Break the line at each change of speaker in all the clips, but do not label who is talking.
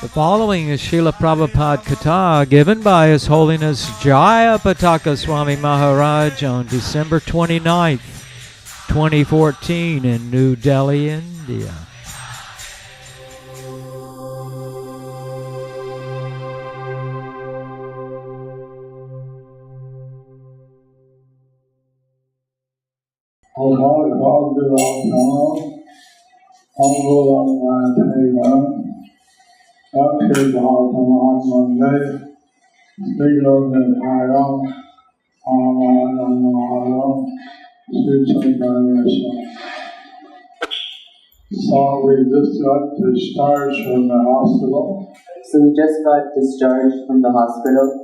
The following is Srila Prabhupada Katha given by His Holiness Jayapataka Swami Maharaj on December 29th, 2014 in New Delhi, India.
So we just got discharged from the hospital.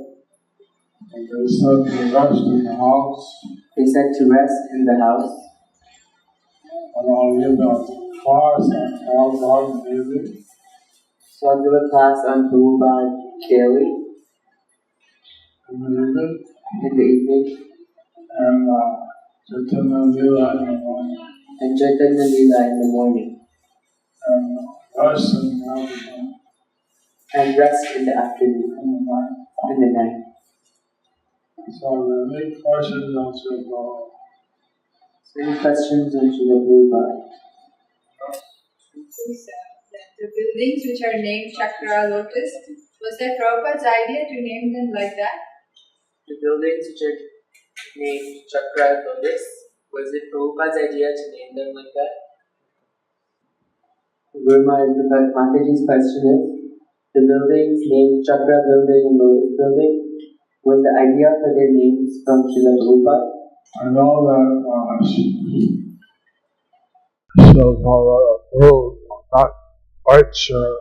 And they said to rest in the house. And I'll give a class on Prabhupada daily.
So I'll give a class on Prabhupada daily
In the evening. And Chaitanya Lila in the morning.
and Chaitanya Leela in the morning.
And rest in the afternoon.
And rest in the afternoon,
In
in the night.
So there are many questions on Srila.
So any questions on Srila Prabhupada?
The buildings which are named Chakra Lotus, was that Prabhupada's idea to name them like that?
The buildings which are named Chakra Lotus, was it Prabhupada's idea to name them like that? Guru Maharaj, the Mataji's question is, the buildings named Chakra Building and Lotus Building, was the idea for their names from Srila Prabhupada?
I know that so not quite sure.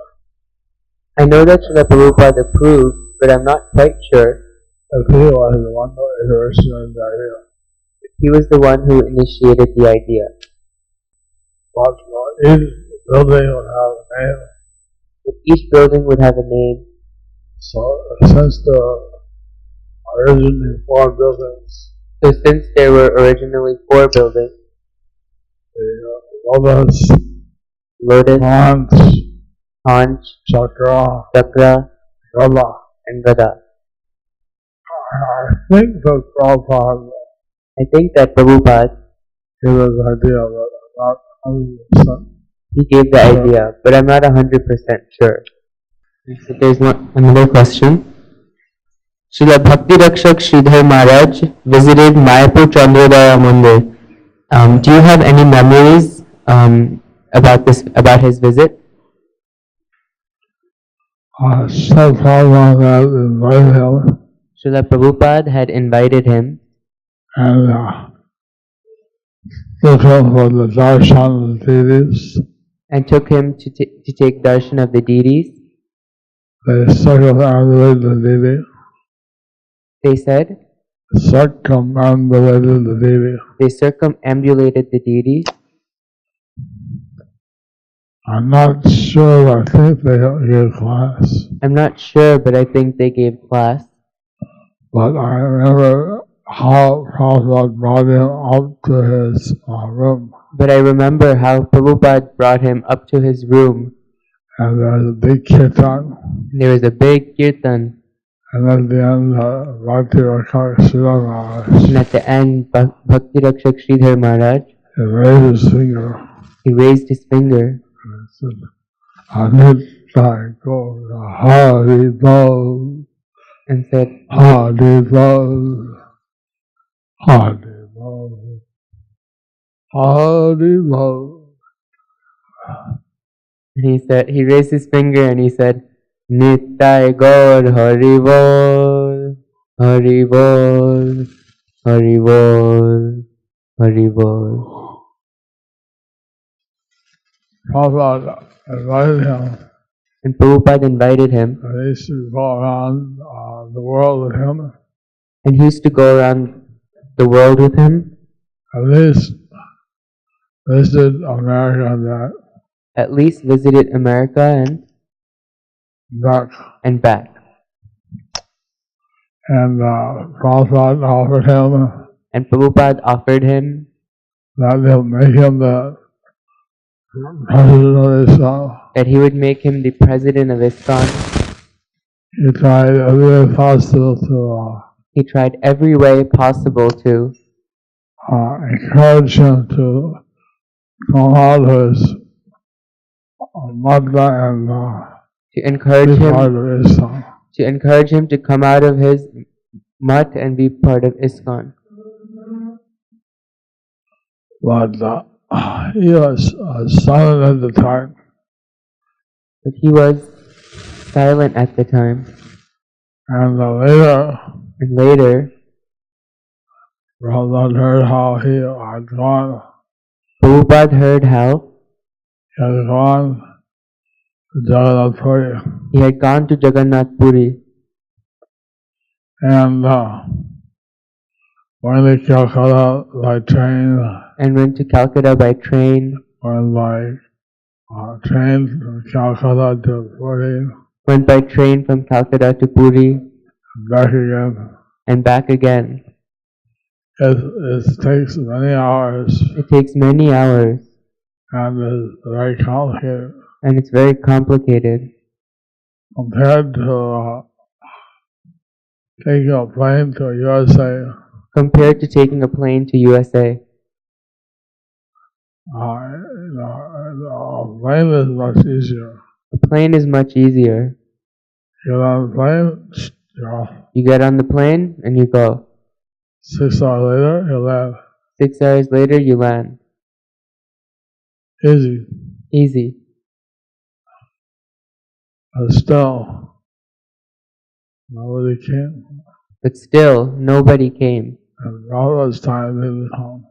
I know that Srila Prabhupada approved, but I'm not quite sure
If he was the one who originated the idea.
he was the one who initiated the idea.
But each building would have a name.
But each building would have a name.
So since there were originally 4 buildings,
So since there were originally 4 buildings,
the
Lotus, Haunch,
Chakra,
Chakra,
Gala.
and Gada.
I think that Prabhupada
I think that Prabhupada,
gave us the idea, but not 100%.
he gave the idea, but I'm not 100% sure. So there's another question. Srila Bhakti Rakshak Sridhar Maharaj visited Mayapur Chandrodaya Mandir. Do you have any memories about his visit?
So Prabhupada had invited him,
Srila Prabhupada had invited him
and took him for the darshan of the deities.
and took him to take darshan of the deities.
They circumambulated the deity.
They said
Circumambulated the deity.
they circumambulated the deity.
I'm not sure, I think they gave class.
I'm not sure, but I think they gave class.
But I remember how Prabhupada brought him up to his room.
But I remember how Prabhupada brought him up to his room.
And there was a big kirtan.
There was a big kirtan.
And at the end, Bhakti Rakshak Sridhar Maharaj,
And at the end, Bhakti Rakshak Sridhar Maharaj,
he raised his finger
he raised his finger
and said, Anitya Govinda Hari Bol,
and said,
Hari Bol, Hari Bol, Hari Bol.
and he raised his finger and he said, Nittai Gaur Hari Bol, Hari Bol, Hari Bol, Hari Bol.
Prabhupada invited him,
And Prabhupada invited him,
and he used to go around the world with him,
and he used to go around the world with him,
at least visited America and that,
at least visited America
back.
and back.
And Prabhupada offered him
And Prabhupada offered him
that they'll make him the president of ISKCON.
that he would make him the president of ISKCON.
He tried every way possible to
He tried every way possible to
encourage him to come out of his mudda and
to encourage
be
him
part of ISKCON.
to encourage him to come out of his mutt and be part of ISKCON.
But he was silent at the time.
But he was silent at the time.
And
later,
Prabhupada heard how he had gone.
Prabhupada heard how
He had gone to Jagannath Puri.
he had gone to Jagannath Puri
And went to Calcutta by train.
and went to Calcutta by train.
Went by train from Calcutta to Puri.
Went by train from Calcutta to Puri
Back again.
and back again.
It takes many hours
It takes many hours
and is very complicated
and it's very complicated
compared to taking a plane to USA.
compared to taking a plane to USA.
A plane is much easier.
A plane is much easier.
You get on the plane, you're off.
You get on the plane and you go.
6 hours later, you land.
6 hours later, you land.
Easy.
Easy.
But still, nobody came.
But still, nobody came.
And Prabhupada's time, they didn't come.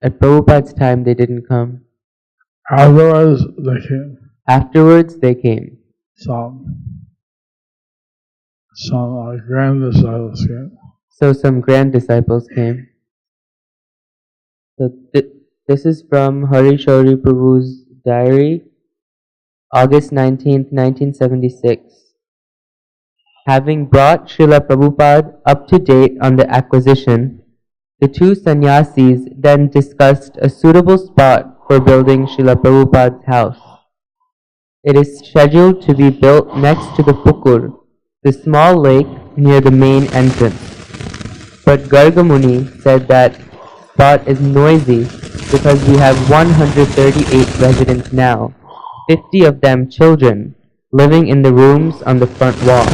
At Prabhupada's time, they didn't come.
Afterwards, they came.
Afterwards, they came.
Some grand disciples came.
So some grand disciples came. So this is from Hari Shauri Prabhu's diary, August 19th, 1976. Having brought Srila Prabhupada up to date on the acquisition, the two sannyasis then discussed a suitable spot for building Srila Prabhupada's house. It is scheduled to be built next to the Pukur, the small lake near the main entrance. But Gargamuni said that spot is noisy because we have 138 residents now, 50 of them children, living in the rooms on the front wall.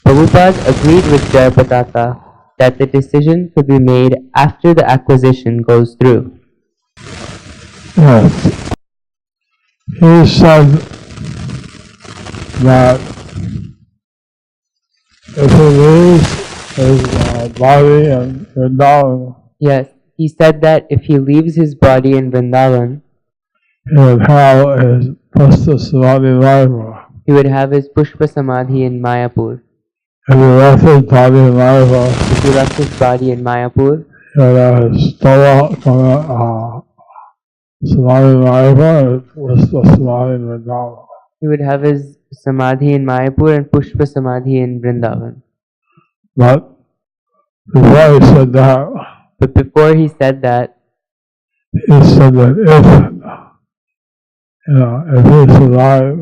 Prabhupada agreed with Jayapataka that the decision could be made after the acquisition goes through.
Yes. He said that if he leaves his body in Vrindavan,
Yes, he said that if he leaves his body in Vrindavan,
he would have his Pasta Samadhi Mayapur.
he would have his Pushpa Samadhi in Mayapur.
If he left his body in Mayapur,
If he left his body in Mayapur,
he would have his Stoma Samadhi Mayapur and Pasta Samadhi in Vrindavan.
he would have his Samadhi in Mayapur and Pushpa Samadhi in Vrindavan.
But before he said that,
But before he said that,
he said that if he survived,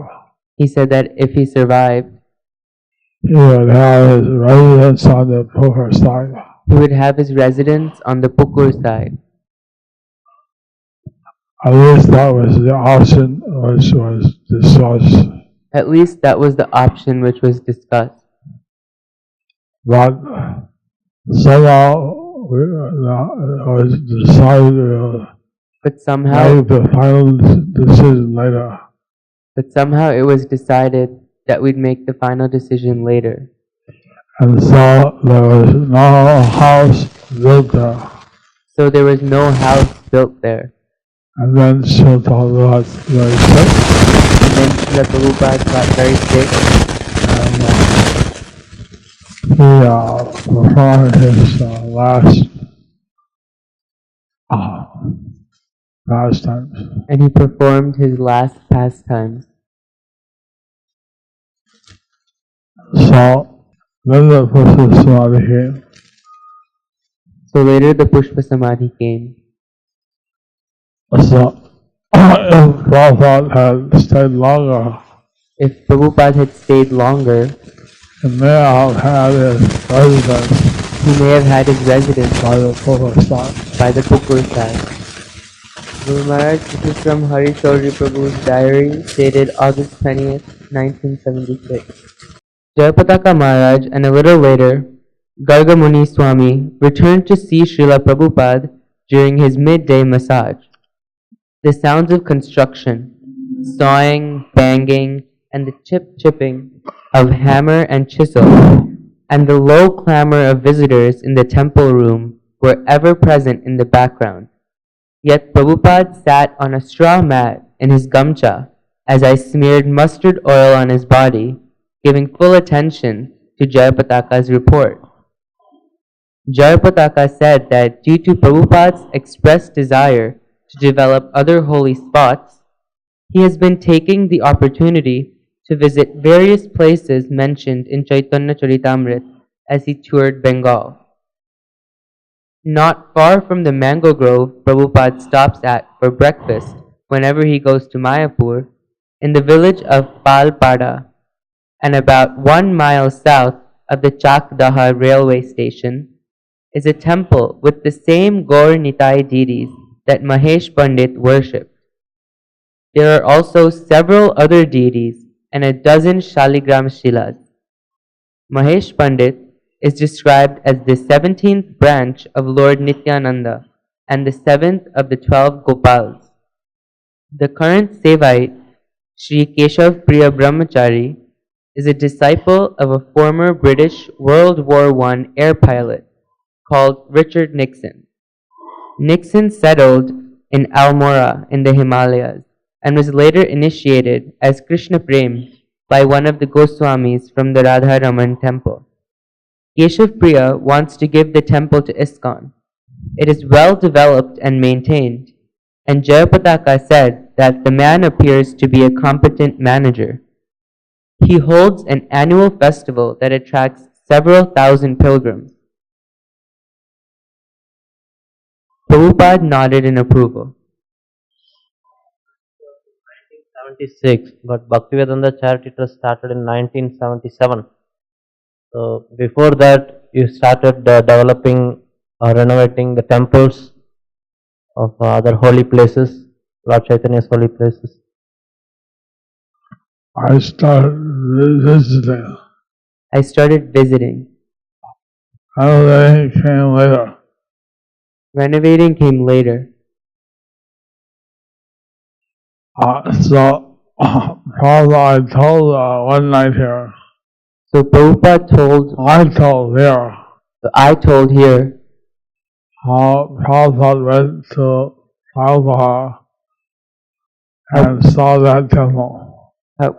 he said that if he survived,
he would have his residence on the Pukur side.
he would have his residence on the Pukur side.
At least that was the option which was discussed.
At least that was the option which was discussed.
But somehow it was decided to
But somehow,
make the final decision later.
it was decided that we'd make the final decision later.
And so there was no house built there.
So there was no house built there.
And then Srila Prabhupada got very sick.
And then Srila Prabhupada got very sick.
And he performed his last pastimes.
And he performed his last pastimes.
So then the Pushpa Samadhi came.
So later the Pushpa Samadhi came.
So if Prabhupada had stayed longer,
If Prabhupada had stayed longer,
he may have had his residence
he may have had his residence
by the Prabhupada.
by the Pukur side. Guru Maharaj, this is from Hari Chaudhary Prabhu's diary dated August 20th, 1976. Jayapataka Maharaj and a little later, Gargamuni Swami returned to see Srila Prabhupada during his midday massage. The sounds of construction, sawing, banging, and the chip-chipping of hammer and chisel, and the low clamor of visitors in the temple room were ever present in the background. Yet Prabhupada sat on a straw mat in his gamcha as I smeared mustard oil on his body, giving full attention to Jayapataka's report. Jayapataka said that due to Prabhupada's expressed desire to develop other holy spots, he has been taking the opportunity to visit various places mentioned in Chaitanya Charitamrita as he toured Bengal. Not far from the mango grove Prabhupada stops at for breakfast whenever he goes to Mayapur, in the village of Palpada, and about 1 mile south of the Chakdaha railway station, is a temple with the same Gaur Nitai deities that Mahesh Pandit worshipped. There are also several other deities and a dozen Shaligram Shilas. Mahesh Pandit is described as the 17th branch of Lord Nityananda and the 7th of the 12 Gopals. The current Sevite, Sri Keshav Priya Brahmachari, is a disciple of a former British World War I air pilot called Richard Nixon. Nixon settled in Almora in the Himalayas and was later initiated as Krishna Prem by one of the Goswamis from the Radha Raman temple. Keshav Priya wants to give the temple to ISKCON. It is well developed and maintained, and Jayapataka said that the man appears to be a competent manager. He holds an annual festival that attracts several thousand pilgrims. Prabhupada nodded in approval.
1976, but Bhaktivedanta Charity Trust started in 1977. So before that, you started developing or renovating the temples of other holy places, Lord Chaitanya's holy places.
I started visiting.
I started visiting.
Renovating came later.
Renovating came later.
So probably I told one night here.
So Prabhupada told,
I told
here
how Prabhupada went to Palpara and saw that temple.
how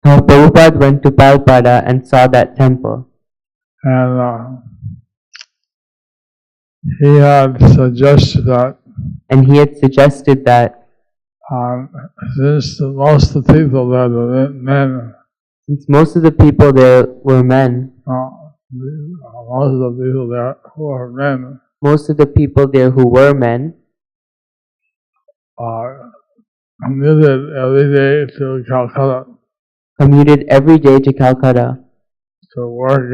Prabhupada went to Palpada and saw that temple.
And he had suggested that since most of the people there were men,
since most of the people there were men,
commuted every day to Calcutta
commuted every day to Calcutta
to work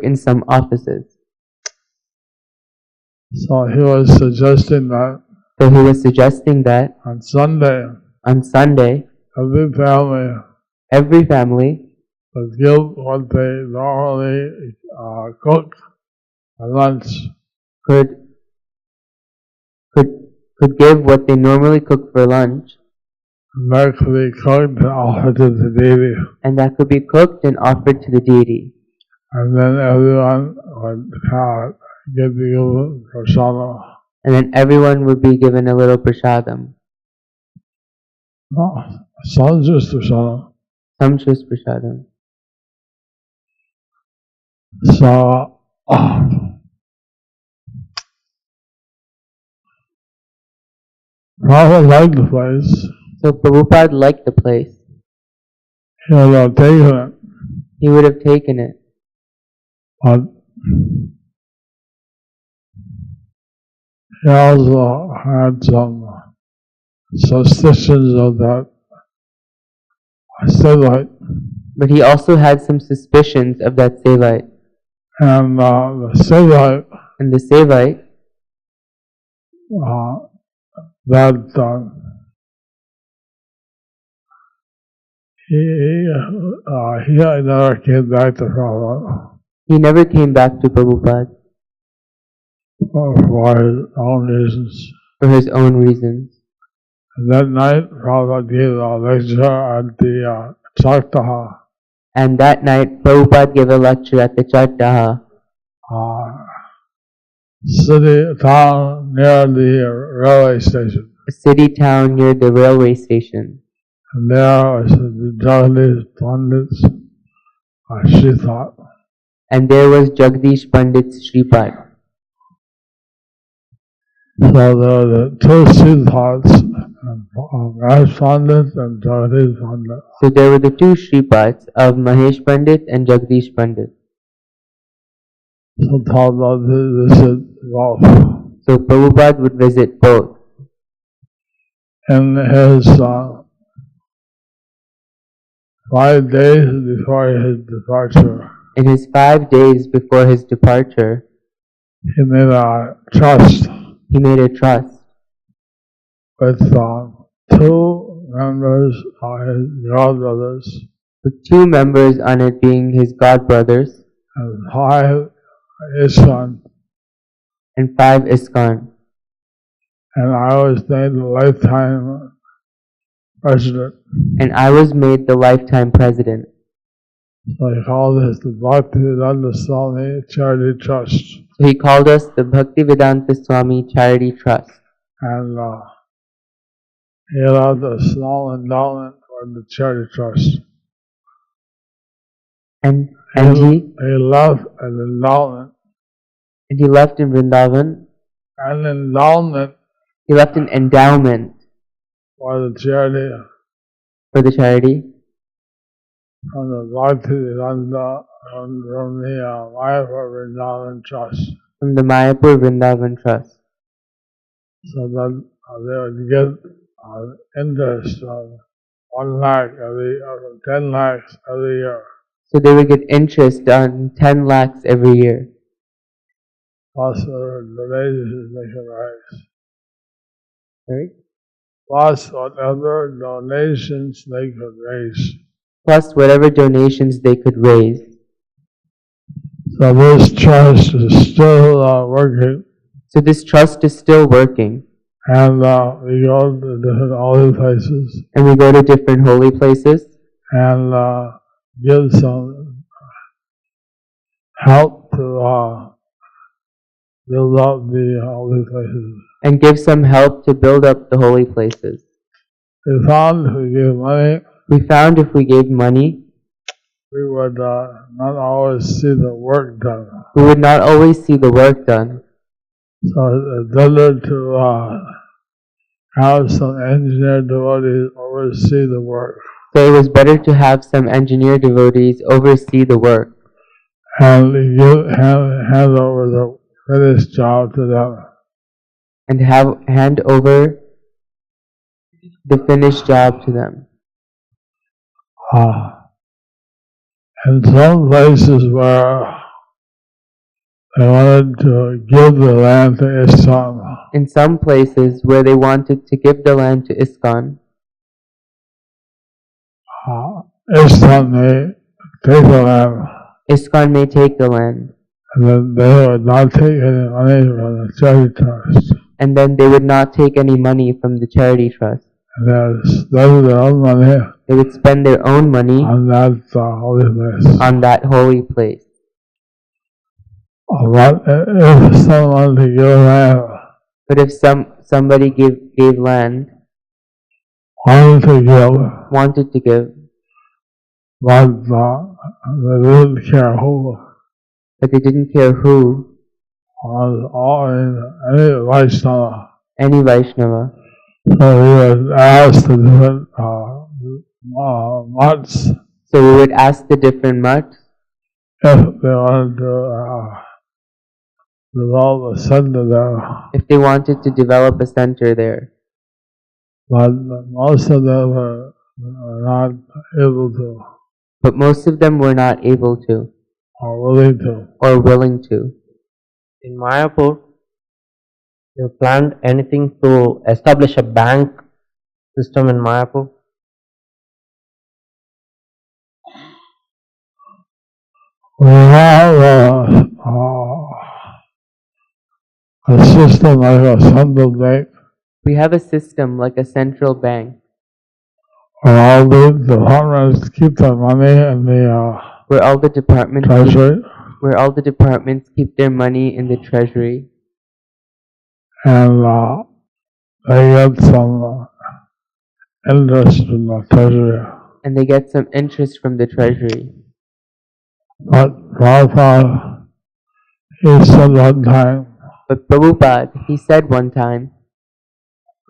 in some offices. So he was suggesting that on Sunday every family would give what they normally cook for lunch.
Could give what they normally cook for lunch.
And that could be cooked and offered to the deity.
And that could be cooked and offered to the deity.
And then everyone would get the prasadam.
And then everyone would be given a little prasadam.
No, sumptuous prasadam.
Sumptuous prasadam.
So, Prabhupada liked the place.
So Prabhupada liked the place.
He would have taken it.
He would have taken it.
But he also had some suspicions of that Sevite.
But he also had some suspicions of that Sevite.
And the Sevite,
And the Sevite,
that he never came back to Prabhupada
he never came back to Prabhupada
for his own reasons.
for his own reasons.
And that night, Prabhupada gave a lecture at the Chaktaha,
And that night, Prabhupada gave a lecture at the Chaktaha,
city town near the railway station.
a city town near the railway station.
And there was the Jagadish Pandit's Shrithat.
And there was Jagdish Pandit's Shripad.
So there were the two Shrithats, Mahesh Pandit and Jagadish Pandit.
So there were the two Shripads of Mahesh Pandit and Jagdish Pandit.
So Prabhupada visited both.
So Prabhupada would visit both.
In his 5 days before his departure,
In his 5 days before his departure,
he made a trust
he made a trust
with two members of his godbrothers
with 2 members on it being his godbrothers
and 5 ISKCON,
and 5 ISKCON.
and I was made the lifetime president.
And I was made the lifetime president.
So he called this the Bhaktivedanta Swami Charity Trust.
So he called us the Bhaktivedanta Swami Charity Trust.
And he allowed a small endowment for the charity trust.
And
he left an endowment.
And he left in Vrindavan.
An endowment.
He left an endowment
For the charity.
For the charity.
From the Bhaktivedanta, from the Mayapur Vrindavan Trust.
From the Mayapur Vrindavan Trust.
So that they would get interest of 1 lakh every, or 10 lakhs every year.
So they would get interest on 10 lakhs every year.
Plus donations they could raise.
Right?
Plus whatever donations they could raise.
Plus whatever donations they could raise.
So this trust is still working.
So this trust is still working.
And we go to different holy places.
And we go to different holy places.
And give some help to build up the holy places.
And give some help to build up the holy places.
We found if we gave money, we would not always see the work done.
We would not always see the work done.
So it's better to have some engineer devotees oversee the work.
So it was better to have some engineer devotees oversee the work.
And hand over the finished job to them.
And hand over the finished job to them.
In some places where they wanted to give the land to ISKCON.
In some places where they wanted to give the land to ISKCON.
ISKCON may take the land.
ISKCON may take the land.
And then they would not take any money from the charity trust.
And then they would not take any money from the charity trust.
And they would spend their own money.
They would spend their own money
on that holy place.
On that holy place.
But if someone to give land.
But if somebody gave land. Wanted to give.
But they didn't care who.
But they didn't care who. Any Vaishnava.
So we would ask the different mutts.
So we would ask the different mutts
if they wanted to develop a center there.
if they wanted to develop a center there.
But most of them are not able to
But most of them were not able to
or willing to.
or willing to.
In Mayapur, you planned anything to establish a bank system in Mayapur?
We have a system like a central bank
We have a system like a central bank
where all the departments keep their money in the
where all the departments
treasury,
keep their money in the treasury,
and they get some interest from the treasury.
and they get some interest from the treasury.
But Prabhupada, he said one time
But Prabhupada, he said one time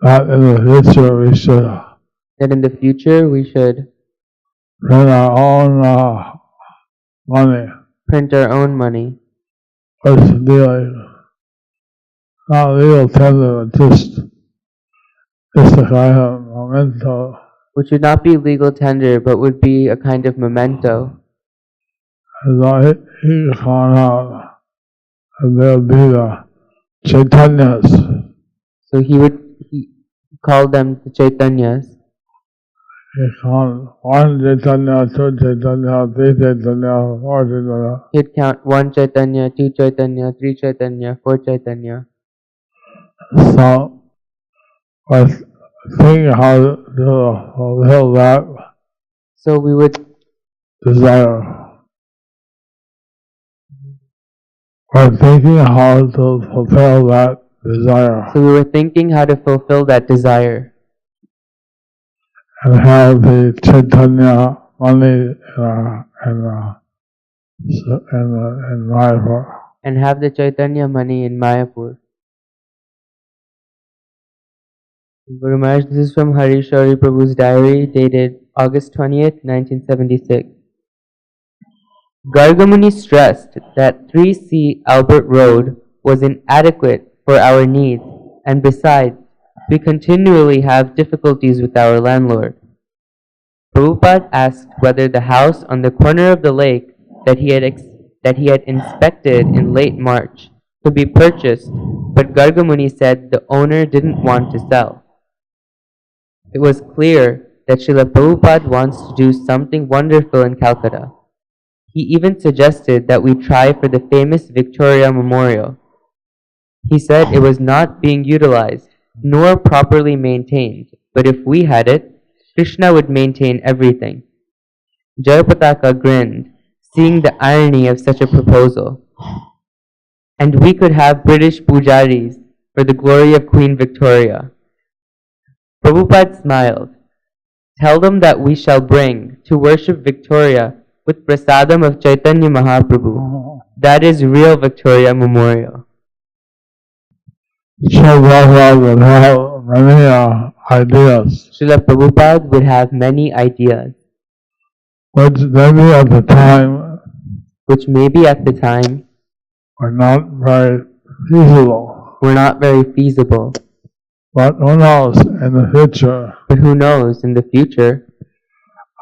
that in the future we should
that in the future we should
print our own money,
print our own money,
which would be like not legal tender, but just a kind of memento.
which would not be legal tender but would be a kind of memento.
And so he found out that there would be the Chaitanyas.
So he called them the Chaitanyas.
He found one Chaitanya, two Chaitanya, three Chaitanya, four Chaitanya.
He'd count 1 Chaitanya, 2 Chaitanya, 3 Chaitanya, 4 Chaitanya.
So I was thinking how to fulfill that
So we would
desire. We're thinking how to fulfill that desire
So we were thinking how to fulfill that desire
and have the Chaitanya money in Mayapur.
and have the Chaitanya money in Mayapur. Guru Maharaj, this is from Hari Shauri Prabhu's diary dated August 20th, 1976. Gargamuni stressed that 3C Albert Road was inadequate for our needs, and besides, we continually have difficulties with our landlord. Prabhupada asked whether the house on the corner of the lake that he had inspected in late March could be purchased, but Gargamuni said the owner didn't want to sell. It was clear that Srila Prabhupada wants to do something wonderful in Calcutta. He even suggested that we try for the famous Victoria Memorial. He said it was not being utilized, nor properly maintained, but if we had it, Krishna would maintain everything. Jayapataka grinned, seeing the irony of such a proposal. And we could have British pujaris for the glory of Queen Victoria. Prabhupada smiled. Tell them that we shall bring to worship Victoria with prasadam of Chaitanya Mahaprabhu. That is real Victoria Memorial.
So Prabhupada would have many ideas,
Srila Prabhupada would have many ideas,
which maybe at the time
which maybe at the time
were not very feasible.
were not very feasible.
But who knows, in the future,
But who knows, in the future,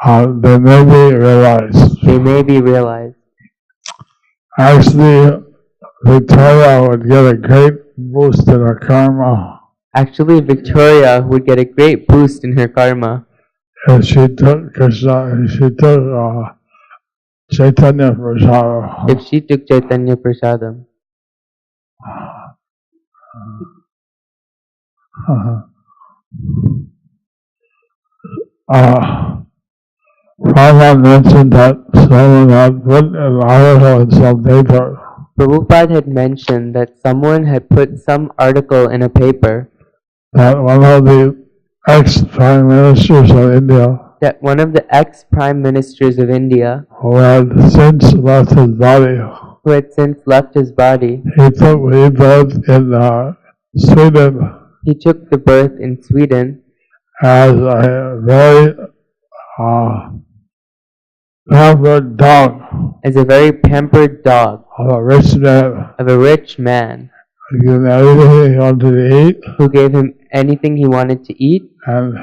they may be realized.
they may be realized.
Actually, Victoria would get a great boost in her karma
Actually, Victoria would get a great boost in her karma
if she took Chaitanya Prasada.
if she took Chaitanya Prasadam.
Prabhupada mentioned that someone had put an article in some paper
Prabhupada had mentioned that someone had put some article in a paper
that one of the ex-prime ministers of India,
that one of the ex-prime ministers of India,
who had since left his body, he took rebirth in Sweden
He took the birth in Sweden
as a very pampered dog
as a very pampered dog
of a rich man.
of a rich man
He gave him everything he wanted to eat
who gave him anything he wanted to eat
and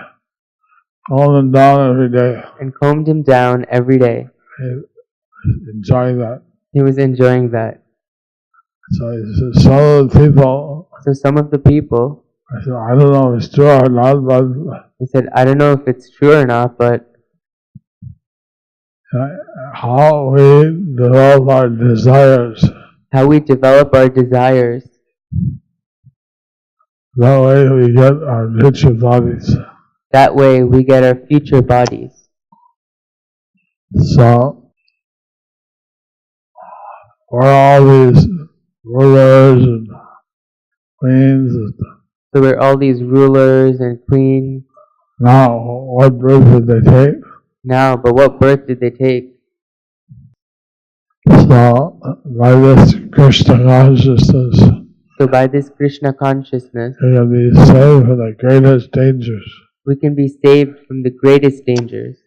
calmed him down every day.
and combed him down every day.
He enjoyed that.
He was enjoying that.
So he said, some of the people,
So some of the people,
I said, I don't know if it's true or not, but
he said, I don't know if it's true or not, but
how we develop our desires,
how we develop our desires,
that way we get our richer bodies.
that way we get our future bodies.
So, where all these rulers and queens,
So we're all these rulers and queens
now what birth did they take?
now, but what birth did they take?
So, by this Krishna consciousness,
So by this Krishna consciousness,
they can be saved from the greatest dangers.
we can be saved from the greatest dangers.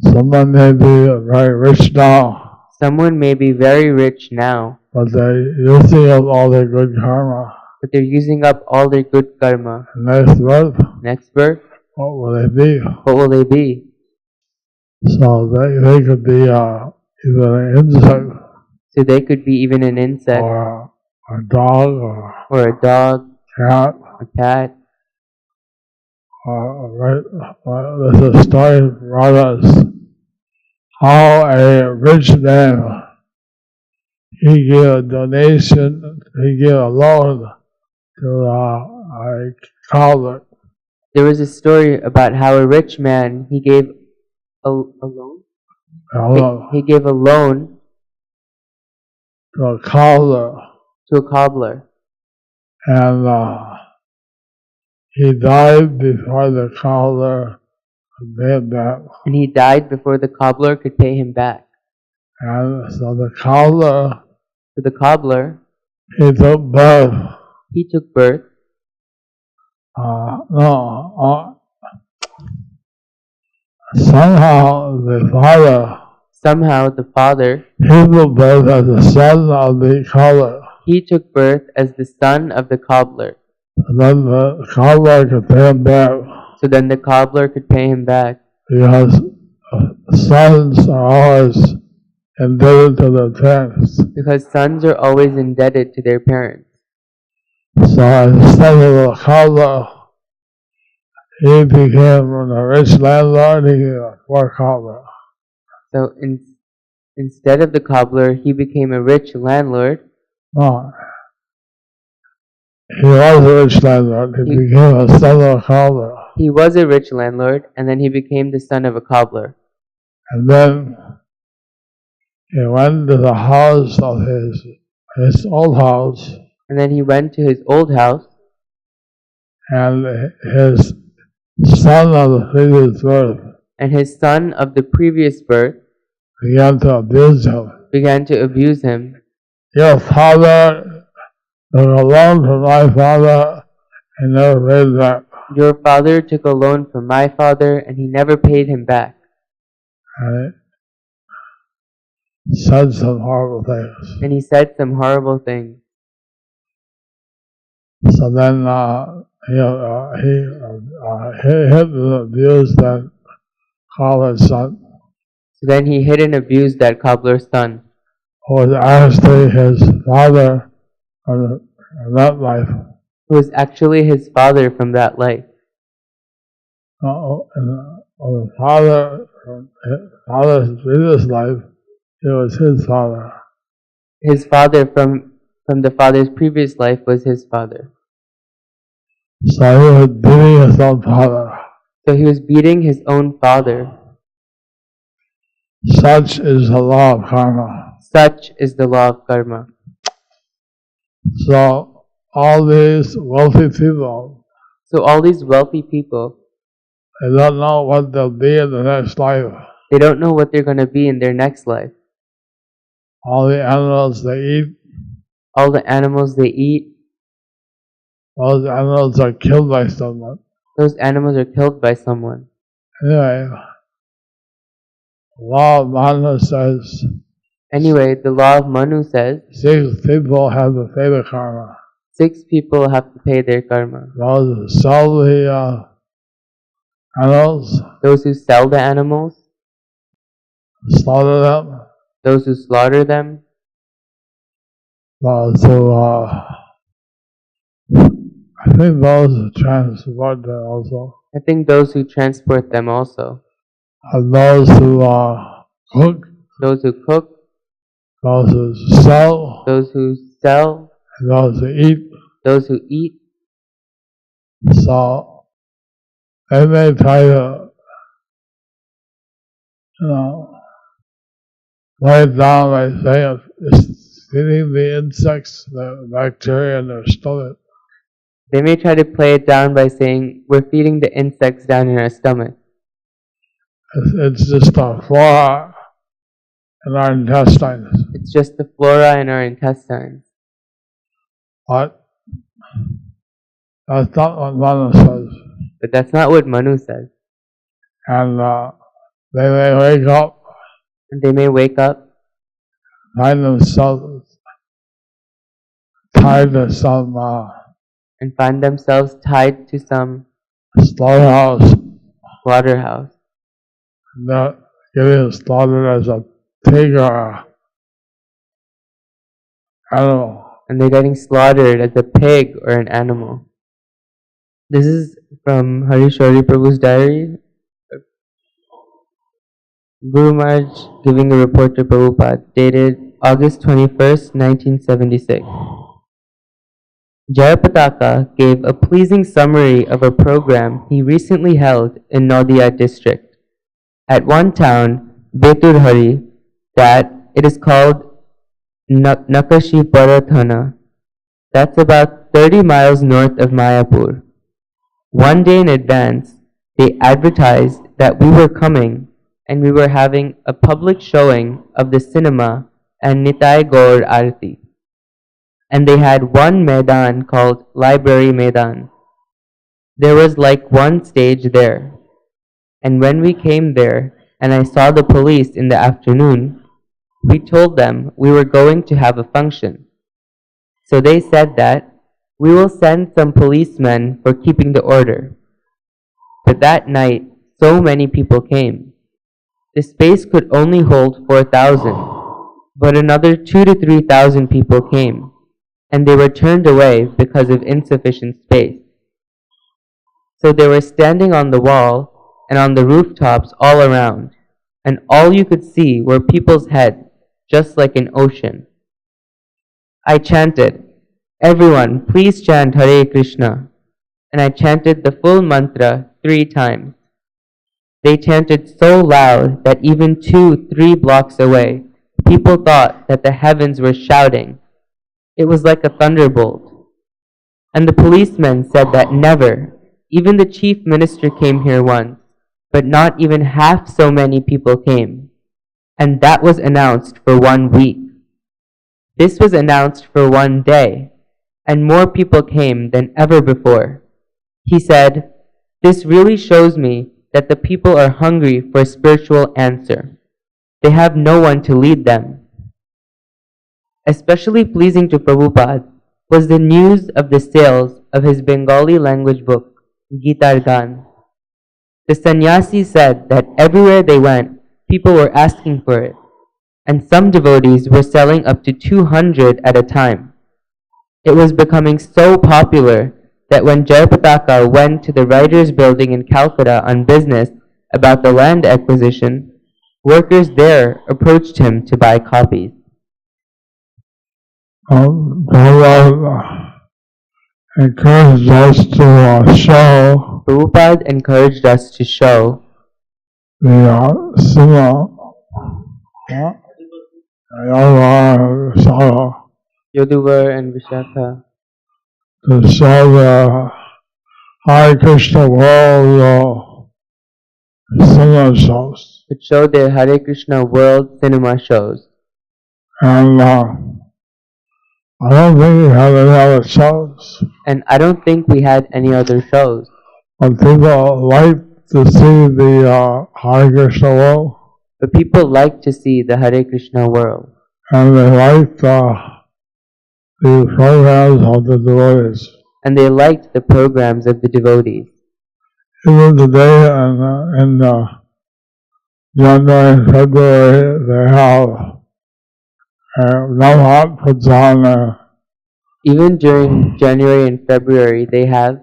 Someone may be very rich now,
Someone may be very rich now,
but they're using up all their good karma.
but they're using up all their good karma.
Next birth,
Next birth,
what will they be?
what will they be?
So they could be either an insect
So they could be even an insect,
or a dog
or a dog,
cat.
a cat.
There's a story brought us how a rich man, he gave a donation, he gave a loan to a college.
There was a story about how a rich man, he gave a loan? He gave a loan
To a cobbler,
to a cobbler,
and he died before the cobbler could pay him back.
and he died before the cobbler could pay him back.
And so the cobbler,
So the cobbler,
he took birth.
he took birth.
Somehow
the father,
he took birth as the son of the cobbler.
he took birth as the son of the cobbler.
And then the cobbler could pay him back
So then the cobbler could pay him back,
because sons are always indebted to their parents.
because sons are always indebted to their parents.
So instead of the cobbler, he became a rich landlord, he became a poor cobbler.
So instead of the cobbler, he became a rich landlord.
No. He was a rich landlord, he became a son of a cobbler.
He was a rich landlord, and then he became the son of a cobbler.
And then he went to the house of his old house,
And then he went to his old house,
and his son of the previous birth
and his son of the previous birth
began to abuse him.
began to abuse him.
Your father took a loan from my father and never paid back.
Your father took a loan from my father, and he never paid him back.
And he said some horrible things.
And he said some horrible things.
So then he hit and abused that cobbler's son,
So then he hit and abused that cobbler's son,
who was actually his father from that life.
who was actually his father from that life.
The father's previous life, it was his father.
His father from the father's previous life was his father.
So he was beating his own father.
So he was beating his own father.
Such is the law of karma.
Such is the law of karma.
So all these wealthy people,
So all these wealthy people,
they don't know what they'll be in the next life.
they don't know what they're going to be in their next life.
All the animals they eat,
All the animals they eat,
those animals are killed by someone.
those animals are killed by someone.
Anyway, law of Manu says
Anyway, the law of Manu says
6 people have to pay the karma.
6 people have to pay their karma.
Those who sell the animals,
Those who sell the animals,
slaughter them,
those who slaughter them,
those who I think those who transport them also,
I think those who transport them also,
and those who cook,
those who cook,
those who sell,
those who sell,
and those who eat.
those who eat.
So they may try to, lay it down by saying it's feeding the insects, the bacteria in their stomach.
They may try to play it down by saying, we're feeding the insects down in our stomach.
It's just a flora in our intestines.
It's just the flora in our intestines.
But that's not what Manu says.
But that's not what Manu says.
And they may wake up,
And they may wake up,
find themselves tied to some
and find themselves tied to some
slaughterhouse.
slaughterhouse.
They're getting slaughtered as a pig or a animal.
And they're getting slaughtered as a pig or an animal. This is from Harishwari Prabhu's diary. Guru Maharaj giving a report to Prabhupada, dated August 21st, 1976. Jayapataka gave a pleasing summary of a program he recently held in Nadia district. At one town, Beturhari, that it is called Nakashiparathana. That's about 30 miles north of Mayapur. One day in advance, they advertised that we were coming and we were having a public showing of the cinema and Nitai Gaur Arati. And they had one Maidan called Library Maidan. There was like one stage there. And when we came there and I saw the police in the afternoon, we told them we were going to have a function. So they said that we will send some policemen for keeping the order. But that night, so many people came. The space could only hold 4,000, but another 2,000 to 3,000 people came, and they were turned away because of insufficient space. So they were standing on the wall and on the rooftops all around, and all you could see were people's heads, just like an ocean. I chanted, "Everyone, please chant Hare Krishna," and I chanted the full mantra 3 times. They chanted so loud that even 2-3 blocks away, people thought that the heavens were shouting. It was like a thunderbolt. And the policemen said that never, even the chief minister came here once, but not even half so many people came. And that was announced for 1 week. This was announced for 1 day, and more people came than ever before. He said, "This really shows me that the people are hungry for a spiritual answer. They have no one to lead them." Especially pleasing to Prabhupada was the news of the sales of his Bengali language book, Gitar Gan. The sannyasi said that everywhere they went, people were asking for it, and some devotees were selling up to 200 at a time. It was becoming so popular that when Jayapataka went to the writers' building in Calcutta on business about the land acquisition, workers there approached him to buy copies.
Prabhupada encouraged us to show
Prabhupada encouraged us to show
the cinema,
Yoduvar and Vishaka,
to show the Hare Krishna world cinema shows.
to show their Hare Krishna World cinema shows.
And I don't think we have any other shows.
And I don't think we had any other shows.
But people like to see the Hare Krishna world.
But people like to see the Hare Krishna world.
And they liked the programs of the devotees.
And they liked the programs of the devotees.
Even today in January and February, they have Navhat puts on
Even during January and February, they have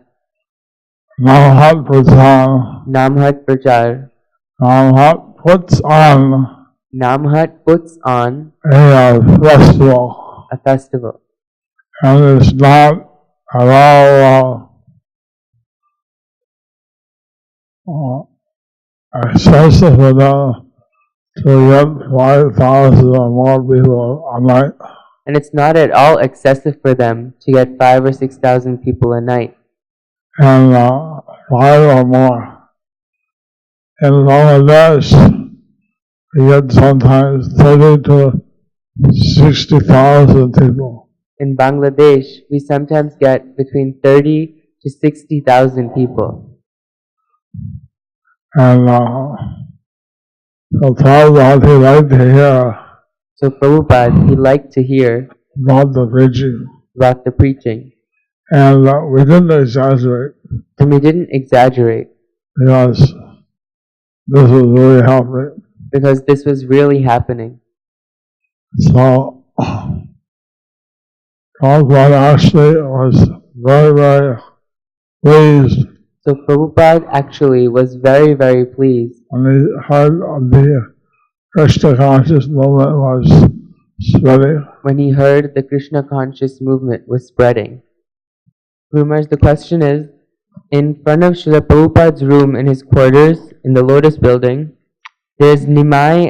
Navhat puts on
Namhat Prachar.
Navhat puts on
Namhat puts on
a festival,
a festival.
and it's not at all excessive for them to get 5,000 or more people a night.
And it's not at all excessive for them to get 5,000 or 6,000 people a night.
And 5 or more. In Bangladesh, you get sometimes 30 to 60,000 people.
In Bangladesh, we sometimes get between 30 to 60,000 people.
And so Prabhupada, he liked to hear
So Prabhupada, he liked to hear
about the preaching.
about the preaching.
And we didn't exaggerate
And we didn't exaggerate
because this was really happening.
because this was really happening.
So Prabhupada actually was very, very pleased
So Prabhupada actually was very, very pleased
when he heard of the Krishna conscious movement was spreading.
when he heard the Krishna conscious movement was spreading. Rumors, the question is, in front of Srila Prabhupada's room in his quarters in the Lotus building, there's Nimai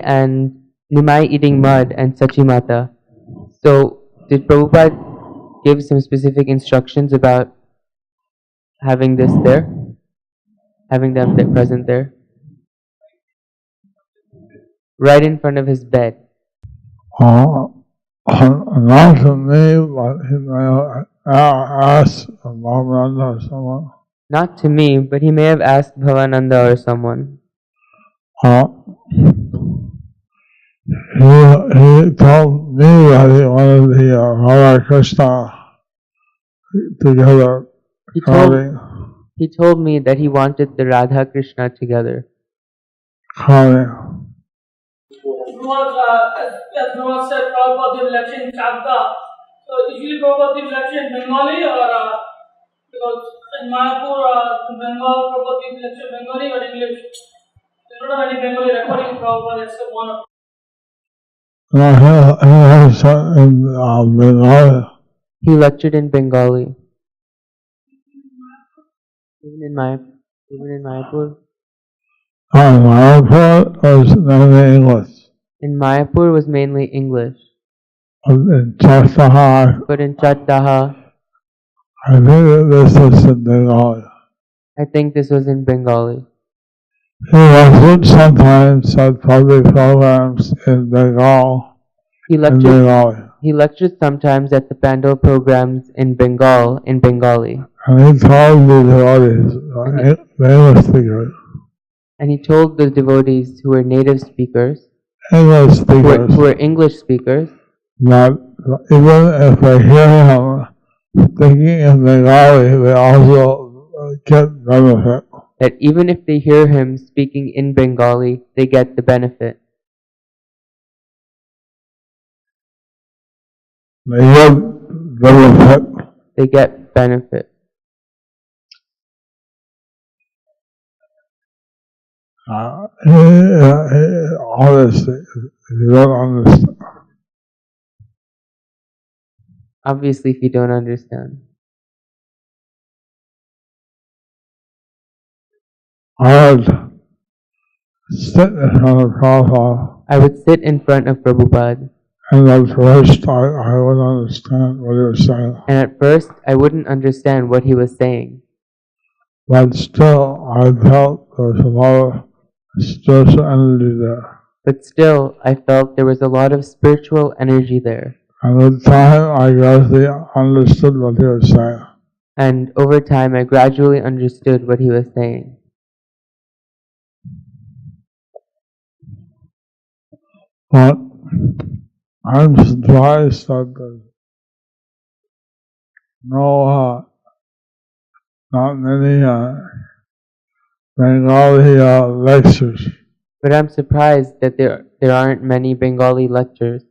eating mud and Sachimata. So did Prabhupada give some specific instructions about having this there? Having them present there? Right in front of his bed.
Not to me, but he may ask Bhavananda or someone.
Not to me, but he may have asked Bhavananda or someone.
He told me that he wanted the Hare Krishna together.
He told me that he wanted the Radha Krishna together.
Calling.
As Prabhupada said, Prabhupada did lecture in Chapda. So usually Prabhupada did lecture in Bengali or because in Mayapur, Bengal, Prabhupada did lecture Bengali or English. There don't have any Bengali recording of Prabhupada except one of
He lectured in Bengali. Even in Mayapur.
Mayapur was mainly English.
In Mayapur was mainly English.
In Chattaha,
But in Chattaha,
I think this is in Bengali.
I think this was in Bengali.
He lectured sometimes at public programs in Bengal.
He lectured sometimes at the Pandal programs in Bengali.
And he told the devotees, English speakers.
And he told the devotees who were native speakers,
English speakers,
who were English speakers,
that even if they hear him speaking in Bengali, they also get benefit.
that even if they hear him speaking in Bengali, they get the benefit.
They get benefit.
They get benefit.
Honestly, if you don't understand.
Obviously, if you don't understand.
I would sit in front of Prabhupada,
I would sit in front of Prabhupada,
and at first I wouldn't understand what he was saying.
and at first I wouldn't understand what he was saying.
But still, I felt there was a lot of spiritual energy there.
But still, I felt there was a lot of spiritual energy there.
And with time, I gradually understood what he was saying.
And over time, I gradually understood what he was saying.
But I'm surprised that there's not many Bengali lectures.
But I'm surprised that there aren't many Bengali lectures.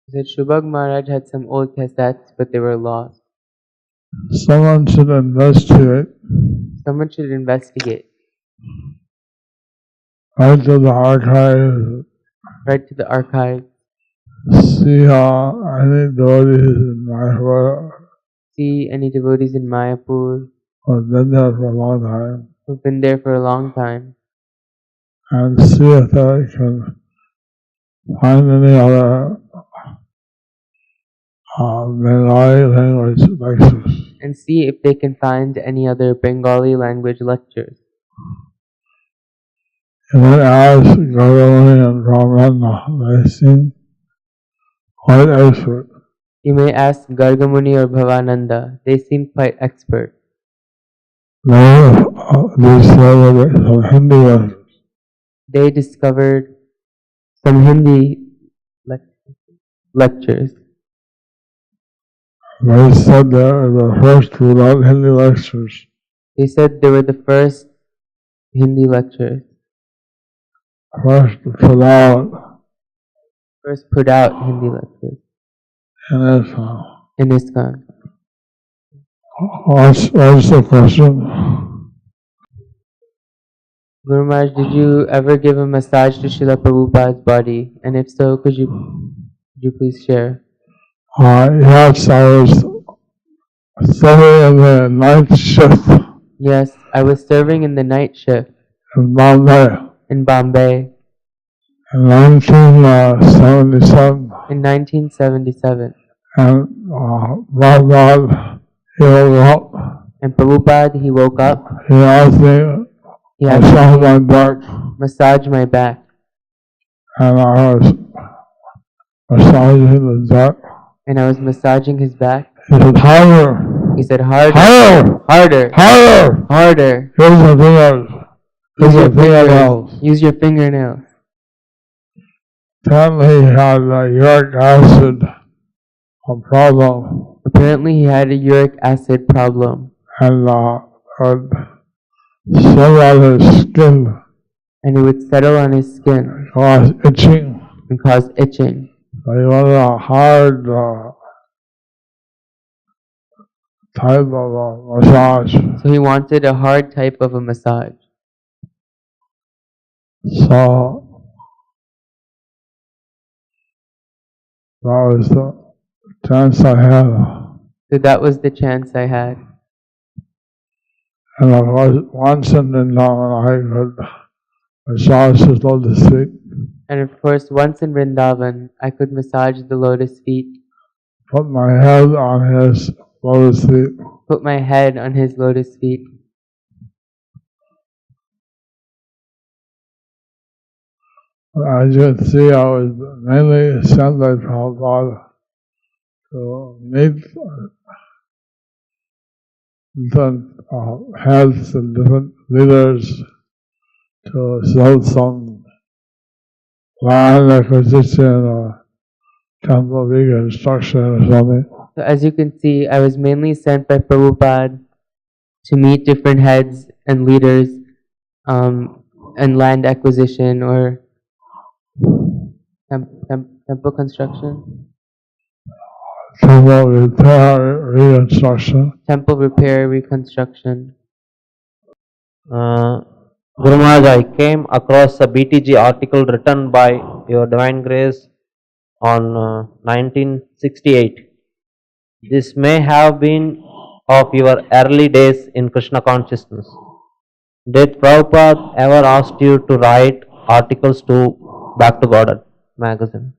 He said Shubhag Maharaj had some old cassettes, but they were lost.
Someone should investigate.
Someone should investigate.
Right to the archive.
Right to the archive.
See any devotees in Mayapur.
See any devotees in Mayapur
who've been there for a long time.
Who've been there for a long time.
And see if they can find any other Bengali language lectures.
And see if they can find any other Bengali language lectures.
You might ask Garavani and Brahmana, they seem quite expert.
You may ask Gargamuni or Bhavananda, they seem quite expert. They discovered some Hindi lectures.
They said they were the first without Hindi lectures.
They said they were the first Hindi lectures.
First
put out Hindi lectures. In ISKCON.
What's the question?
Guru Maharaj, did you ever give a massage to Srila Prabhupada's body? And if so, could you please share?
Yes, I was serving in the night shift.
Yes, I was serving in the night shift.
In Bombay.
In Bombay.
In 1977.
In 1977.
And Prabhupada, he woke up.
And Prabhupada, he woke up.
He asked me,
massage my back.
And I was massaging his back.
And I was massaging his back.
He said, harder.
He said, harder.
Harder.
Harder.
Harder.
Harder.
Use your fingers. Use your fingernails.
Use your fingernails.
Apparently he had a uric acid problem.
Apparently he had a uric acid problem.
And settle on his skin.
And it would settle on his skin.
Cause itching.
And cause itching.
So he wanted a hard type of a massage.
So he wanted a hard type of a massage.
So that was the chance I had.
So that was the chance I had.
And I was once in Vrindavan, I could massage his lotus feet.
And of course, once in Vrindavan, I could massage the lotus feet.
Put my head on his lotus feet.
Put my head on his lotus feet.
As you can see, I was mainly sent by Prabhupada to meet different heads and different leaders to sell some land acquisition or temple reconstruction or something.
So as you can see, I was mainly sent by Prabhupada to meet different heads and leaders and land acquisition or temple construction.
Temple repair, reconstruction.
Temple repair, reconstruction.
Guru Maharaj, I came across a BTG article written by Your Divine Grace on 1968. This may have been of your early days in Krishna consciousness. Did Prabhupada ever ask you to write articles to Back to Godhead magazine?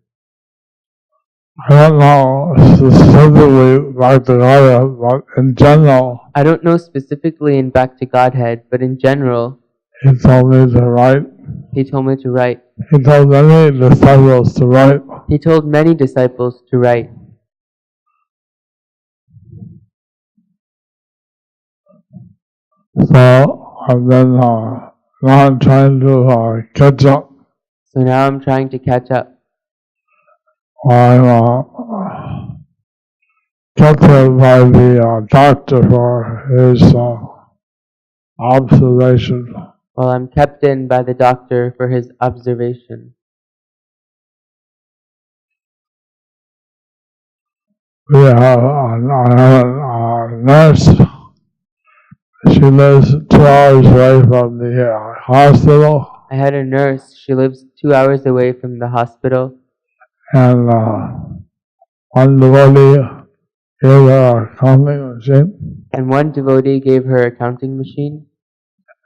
I don't know specifically Back to Godhead, but in general.
I don't know specifically in Back to Godhead, but in general.
He told me to write.
He told me to write.
He told many disciples to write.
He told many disciples to write.
So I've been now I'm trying to catch up.
So now I'm trying to catch up.
I'm kept there by the doctor for his observation.
Well, I'm kept in by the doctor for his observation.
We have a nurse. She lives 2 hours away from the hospital.
I had a nurse. She lives 2 hours away from the hospital.
And one devotee gave her a counting machine.
And one devotee gave her a counting machine.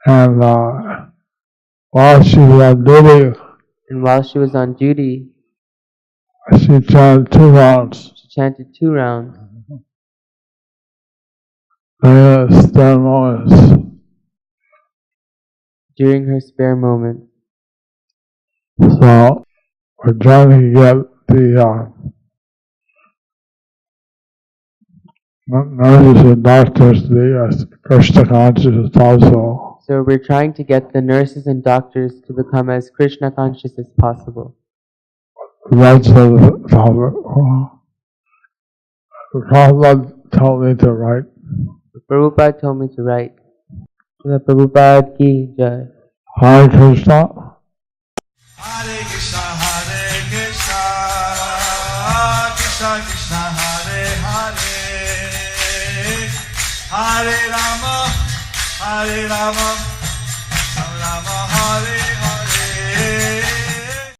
And while she was on duty, she chanted 2 rounds.
She chanted 2 rounds. During her spare moments.
So we're trying to get the nurses and doctors the Krishna consciousness also.
So we're trying to get the nurses and doctors to become as Krishna conscious as possible.
That's the topic. Prabhupada told me to write.
Prabhupada told me to write. Srila Prabhupada ki jai.
Hare Krishna.
Hare Krishna, Hare Krishna, Krishna Krishna, Hare Hare, Hare Rama, Rama Rama, Hare